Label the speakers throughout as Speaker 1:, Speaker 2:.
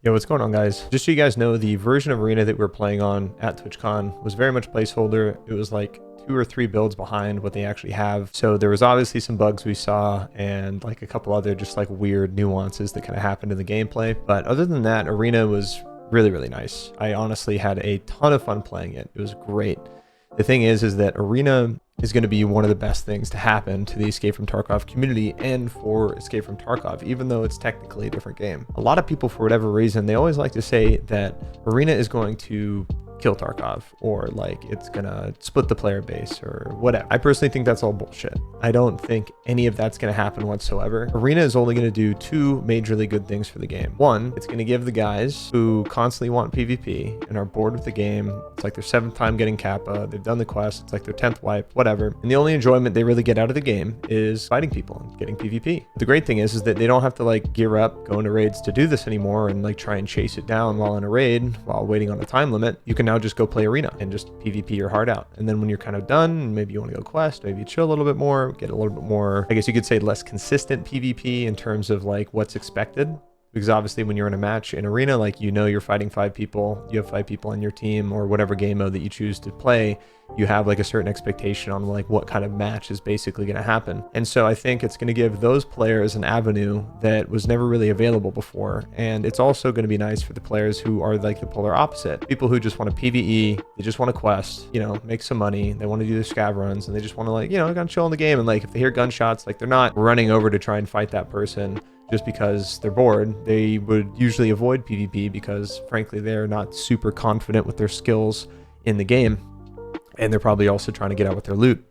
Speaker 1: Yo, what's going on, guys? Just so you guys know, the version of Arena that we were playing on at TwitchCon was very much placeholder. It was like 2 or 3 builds behind what they actually have. So there was obviously some bugs we saw and like a couple other just like weird nuances that kind of happened in the gameplay. But other than that, Arena was really, really nice. I honestly had a ton of fun playing it. It was great. The thing is that Arena is going to be one of the best things to happen to the Escape from Tarkov community and for Escape from Tarkov, even though it's technically a different game. A lot of people, for whatever reason, they always like to say that Arena is going to kill Tarkov, or like it's gonna split the player base or whatever. I personally think that's all bullshit. I don't think any of that's gonna happen whatsoever. Arena is only gonna do 2 majorly good things for the game. One, it's gonna give the guys who constantly want PvP and are bored with the game, it's like their 7th time getting Kappa, they've done the quest, it's like their 10th wipe, whatever, and the only enjoyment they really get out of the game is fighting people and getting PvP. The great thing is that they don't have to like gear up, go into raids to do this anymore and like try and chase it down while in a raid, while waiting on a time limit. You can now just go play Arena and just PvP your heart out. And then when you're kind of done, maybe you want to go quest, maybe you chill a little bit more, get a little bit more, I guess you could say less consistent PvP in terms of like what's expected. Because obviously when you're in a match in Arena, like, you know, you're fighting 5 people, you have 5 people on your team, or whatever game mode that you choose to play, you have like a certain expectation on like what kind of match is basically going to happen. And so I think it's going to give those players an avenue that was never really available before. And it's also going to be nice for the players who are like the polar opposite. People who just want to PvE, they just want to quest, you know, make some money, they want to do their scav runs, and they just want to like, you know, kind of chill in the game. And like if they hear gunshots, like they're not running over to try and fight that person just because they're bored. They would usually avoid PvP because frankly, they're not super confident with their skills in the game. And they're probably also trying to get out with their loot.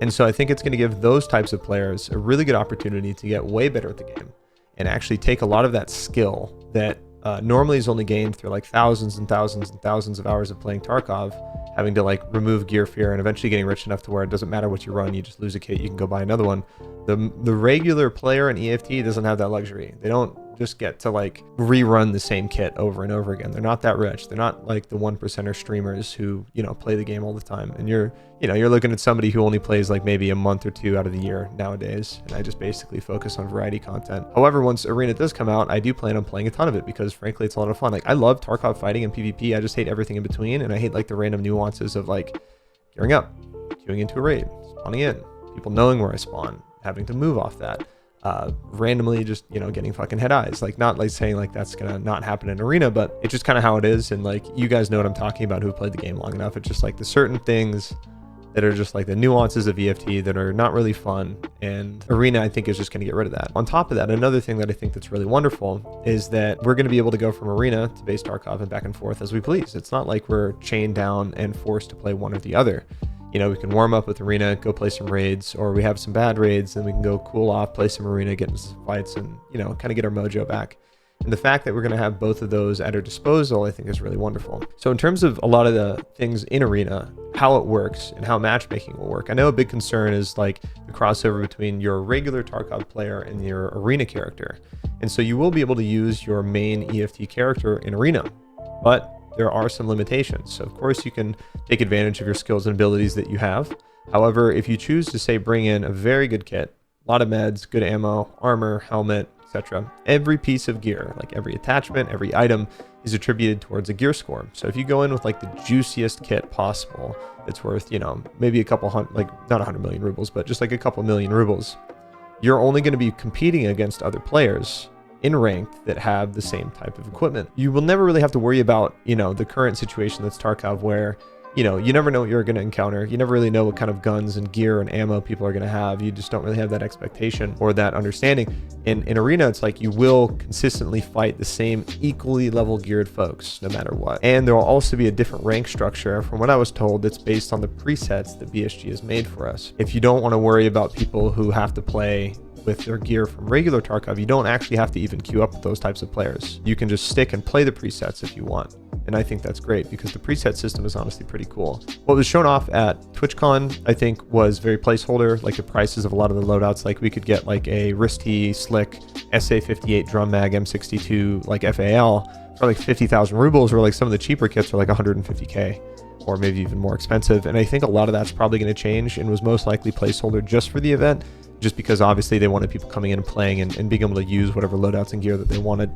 Speaker 1: And so I think it's going to give those types of players a really good opportunity to get way better at the game and actually take a lot of that skill that normally is only gained through like thousands and thousands and thousands of hours of playing Tarkov, having to like remove gear fear and eventually getting rich enough to where it doesn't matter what you run, you just lose a kit, you can go buy another one. The regular player in EFT doesn't have that luxury. They don't just get to like rerun the same kit over and over again. They're not that rich. They're not like the 1%er streamers who, you know, play the game all the time. And you're looking at somebody who only plays like maybe a month or 2 out of the year nowadays. And I just basically focus on variety content. However, once Arena does come out, I do plan on playing a ton of it because frankly, it's a lot of fun. Like I love Tarkov fighting and PvP. I just hate everything in between. And I hate like the random nuances of like gearing up, queuing into a raid, spawning in, people knowing where I spawn, having to move off that. Randomly just, you know, getting fucking head eyes. Like not like saying like that's gonna not happen in Arena, but it's just kind of how it is. And like you guys know what I'm talking about who played the game long enough. It's just like the certain things that are just like the nuances of EFT that are not really fun, and Arena I think is just going to get rid of that. On top of that, another thing that I think that's really wonderful is that we're going to be able to go from Arena to base Tarkov and back and forth as we please. It's not like we're chained down and forced to play one or the other. You know, we can warm up with Arena, go play some raids, or we have some bad raids, then we can go cool off, play some Arena, get into some fights, and, you know, kind of get our mojo back. And the fact that we're going to have both of those at our disposal, I think is really wonderful. So in terms of a lot of the things in Arena, how it works and how matchmaking will work, I know a big concern is like the crossover between your regular Tarkov player and your Arena character. And so you will be able to use your main EFT character in Arena, but there are some limitations. So of course you can take advantage of your skills and abilities that you have. However, if you choose to say bring in a very good kit, a lot of meds, good ammo, armor, helmet, etc., every piece of gear, like every attachment, every item is attributed towards a gear score. So if you go in with like the juiciest kit possible, it's worth, you know, maybe a couple hundred, like not 100 million rubles, but just like a couple million rubles, you're only going to be competing against other players in ranked that have the same type of equipment. You will never really have to worry about, you know, the current situation that's Tarkov where, you know, you never know what you're going to encounter. You never really know what kind of guns and gear and ammo people are going to have. You just don't really have that expectation or that understanding. In Arena, it's like you will consistently fight the same equally level geared folks no matter what. And there will also be a different rank structure. From what I was told, it's based on the presets that BSG has made for us. If you don't want to worry about people who have to play with their gear from regular Tarkov, you don't actually have to even queue up with those types of players. You can just stick and play the presets if you want. And I think that's great because the preset system is honestly pretty cool. What was shown off at TwitchCon, I think, was very placeholder, like the prices of a lot of the loadouts. Like we could get like a Risty Slick SA58 Drum Mag M62 like FAL for like 50,000 rubles, or like some of the cheaper kits are like 150K. Or maybe even more expensive. And I think a lot of that's probably going to change and was most likely placeholder just for the event, just because obviously they wanted people coming in and playing and being able to use whatever loadouts and gear that they wanted.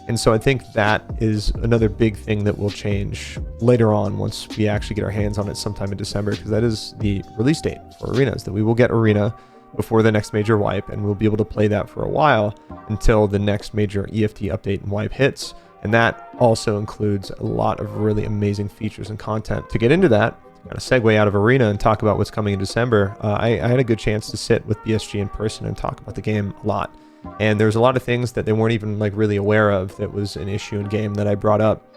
Speaker 1: And so I think that is another big thing that will change later on once we actually get our hands on it sometime in December, because that is the release date for arenas, that we will get arena before the next major wipe, and we'll be able to play that for a while until the next major EFT update and wipe hits. And that also includes a lot of really amazing features and content. To get into that, kind of segue out of arena and talk about what's coming in December, I had a good chance to sit with BSG in person and talk about the game a lot. And there's a lot of things that they weren't even like really aware of that was an issue in game that I brought up.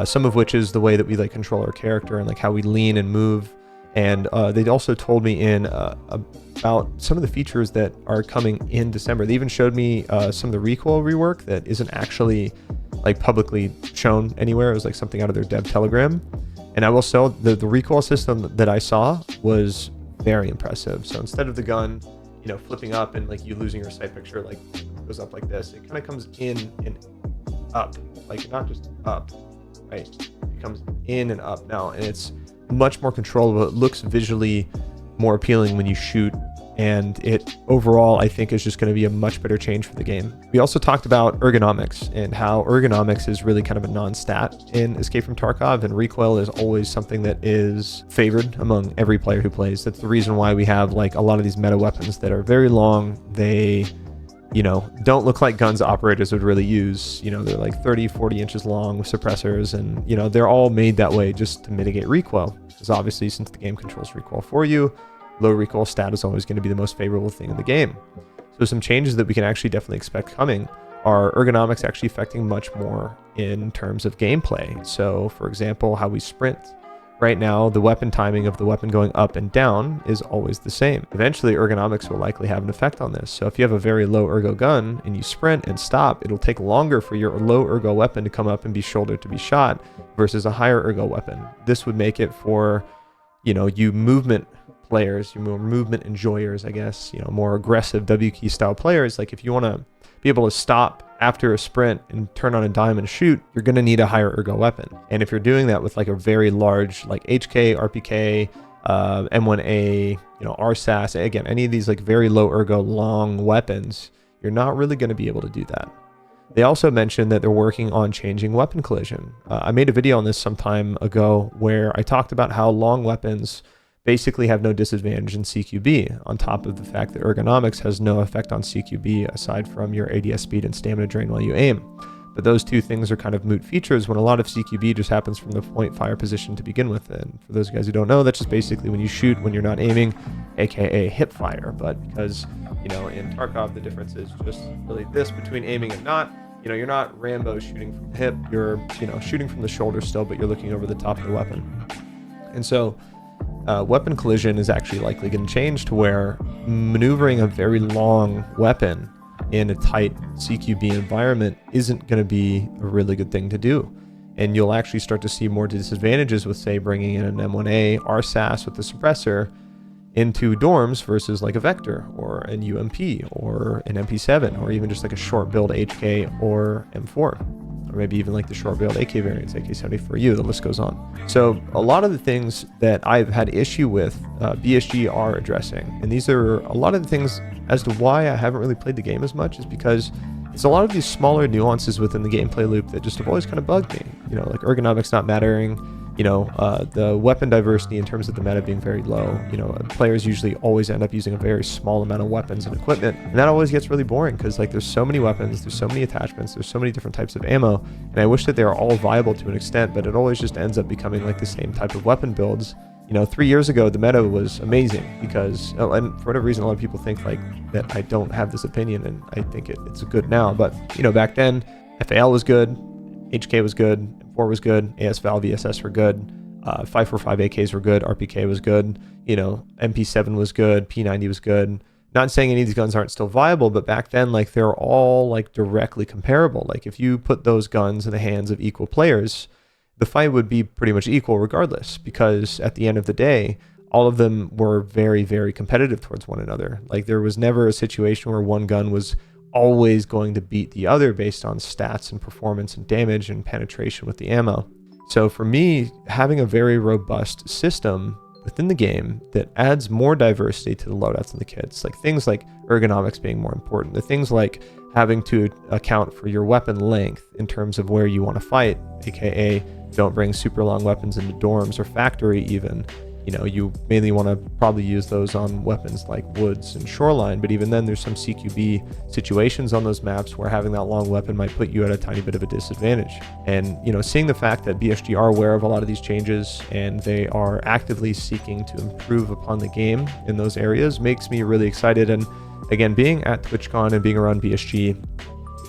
Speaker 1: Some of which is the way that we like control our character and like how we lean and move. And they also told me in about some of the features that are coming in December. They even showed me some of the recoil rework that isn't actually like publicly shown anywhere. It was like something out of their dev telegram. And I will say the recoil system that I saw was very impressive. So instead of the gun, you know, flipping up and like you losing your sight picture, like goes up like this, it kind of comes in and up, like not just up, right? It comes in and up now, and it's much more controllable. It looks visually more appealing when you shoot, and it overall I think is just going to be a much better change for the game. We also talked about ergonomics and how ergonomics is really kind of a non-stat in Escape from Tarkov, and recoil is always something that is favored among every player who plays. That's the reason why we have like a lot of these meta weapons that are very long. They, you know, don't look like guns operators would really use. You know, they're like 30-40 inches long with suppressors, and you know, they're all made that way just to mitigate recoil, because obviously since the game controls recoil for you, low recoil stat is always going to be the most favorable thing in the game. So some changes that we can actually definitely expect coming are ergonomics actually affecting much more in terms of gameplay. So for example, how we sprint. Right now, the weapon timing of the weapon going up and down is always the same. Eventually, ergonomics will likely have an effect on this. So if you have a very low ergo gun and you sprint and stop, it'll take longer for your low ergo weapon to come up and be shouldered to be shot versus a higher ergo weapon. This would make it for, you know, you movement players, you more movement enjoyers, I guess, you know, more aggressive W key style players. Like if you want to be able to stop after a sprint and turn on a dime and shoot, you're going to need a higher ergo weapon. And if you're doing that with like a very large, like HK, RPK, M1A, you know, RSAS, again, any of these like very low ergo long weapons, you're not really going to be able to do that. They also mentioned that they're working on changing weapon collision. I made a video on this some time ago where I talked about how long weapons basically have no disadvantage in CQB, on top of the fact that ergonomics has no effect on CQB aside from your ADS speed and stamina drain while you aim. But those two things are kind of moot features when a lot of CQB just happens from the point fire position to begin with. And for those guys who don't know, that's just basically when you shoot when you're not aiming, aka hip fire. But because, you know, in Tarkov, the difference is just really this between aiming and not. You know, you're not Rambo shooting from the hip, you're, you know, shooting from the shoulder still, but you're looking over the top of the weapon. And so weapon collision is actually likely going to change to where maneuvering a very long weapon in a tight CQB environment isn't going to be a really good thing to do. And you'll actually start to see more disadvantages with, say, bringing in an M1A RSAS with the suppressor into dorms versus like a Vector or an UMP or an MP7 or even just like a short build HK or M4. Or maybe even like the short build AK variants, AK-74U, the list goes on. So a lot of the things that I've had issue with, BSG are addressing. And these are a lot of the things as to why I haven't really played the game as much, is because it's a lot of these smaller nuances within the gameplay loop that just have always kind of bugged me. You know, like ergonomics not mattering, you know, the weapon diversity in terms of the meta being very low. You know, players usually always end up using a very small amount of weapons and equipment, and that always gets really boring because like there's so many weapons, there's so many attachments, there's so many different types of ammo, and I wish that they were all viable to an extent, but it always just ends up becoming like the same type of weapon builds. You know, 3 years ago, the meta was amazing because, and for whatever reason, a lot of people think like that I don't have this opinion, and I think it's good now. But, you know, back then, FAL was good, HK was good, M4 was good, AS-Val, VSS were good, 545 AKs were good, RPK was good, you know, MP7 was good, P90 was good. Not saying any of these guns aren't still viable, but back then, like, they're all like directly comparable. Like, if you put those guns in the hands of equal players, the fight would be pretty much equal regardless, because at the end of the day, all of them were very, very competitive towards one another. Like, there was never a situation where one gun was always going to beat the other based on stats and performance and damage and penetration with the ammo. So for me, having a very robust system within the game that adds more diversity to the loadouts and the kits, like things like ergonomics being more important, the things like having to account for your weapon length in terms of where you want to fight, aka don't bring super long weapons into dorms or factory even. You know, you mainly want to probably use those on weapons like woods and shoreline, but even then there's some CQB situations on those maps where having that long weapon might put you at a tiny bit of a disadvantage. And, you know, seeing the fact that BSG are aware of a lot of these changes and they are actively seeking to improve upon the game in those areas makes me really excited. And again, being at TwitchCon and being around BSG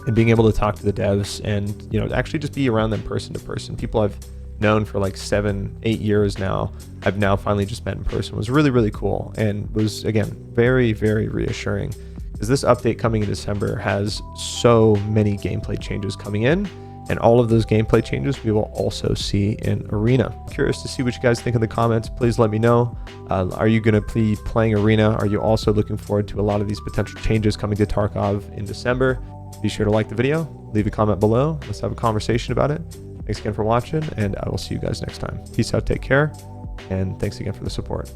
Speaker 1: and being able to talk to the devs and, you know, actually just be around them person to person, people I've known for like 7-8 years now, I've now finally just met in person, was really, really cool, and was, again, very, very reassuring, because this update coming in December has so many gameplay changes coming in, and all of those gameplay changes we will also see in Arena. Curious to see what you guys think in the comments. Please let me know. Are you going to be playing Arena? Are you also looking forward to a lot of these potential changes coming to Tarkov in December? Be sure to like the video, leave a comment below. Let's have a conversation about it. Thanks again for watching, and I will see you guys next time. Peace out, take care, and thanks again for the support.